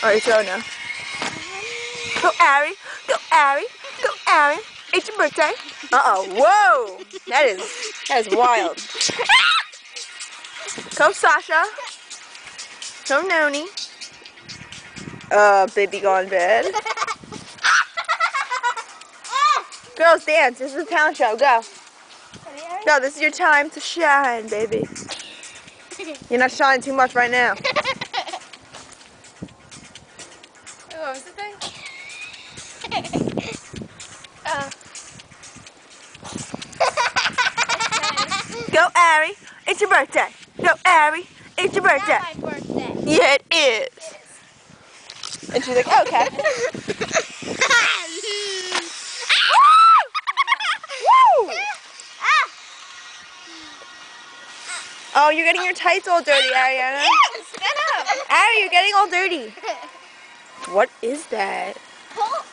Alright, so now. Go Ari, go Ari, go Ari. It's your birthday. Uh-oh, whoa! That is wild. Go Sasha. Go Noni. Baby gone bed. Girls dance, this is a talent show, go. Go, this is your time to shine, baby. You're not shining too much right now. What was the thing? Go Ari, it's your birthday. Go Ari, it's your birthday. Not my birthday. Yeah, it is. And she's like, okay. Woo! Oh, you're getting your tights all dirty, Ariana. Get up. Ari, you're getting all dirty. What is that? Pull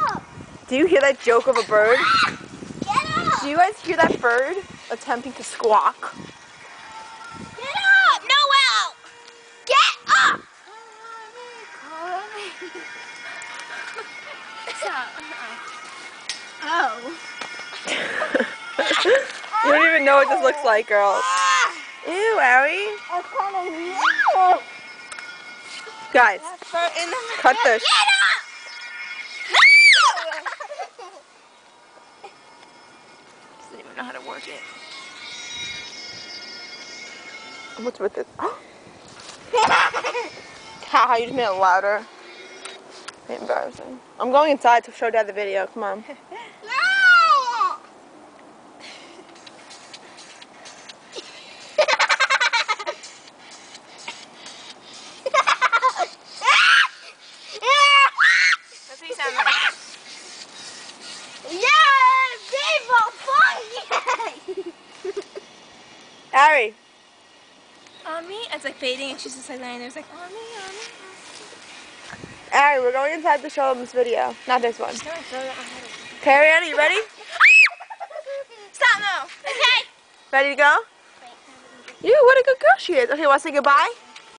up. Do you hear that joke of a bird? Get up. Do you guys hear that bird attempting to squawk? Get up. Noel. Get up. Oh. You don't even know what this looks like, girls. Ew, Ari. That's kind of weird. Guys, cut this. Get up. Doesn't even know how to work it. What's with this? How you just made it louder. Embarrassing. I'm going inside to show Dad the video. Come on. That's what you sound like. Yeah, people, fuck. Ari. On me? It's like fading, and she's just like laying there. It's like on me, on me. Ari, we're going inside to show them this video. Not this one. No, I throw that on her. Okay, Ariana, you ready? Stop now. Okay. Ready to go? Ew, what a good girl she is. Okay, want to say goodbye?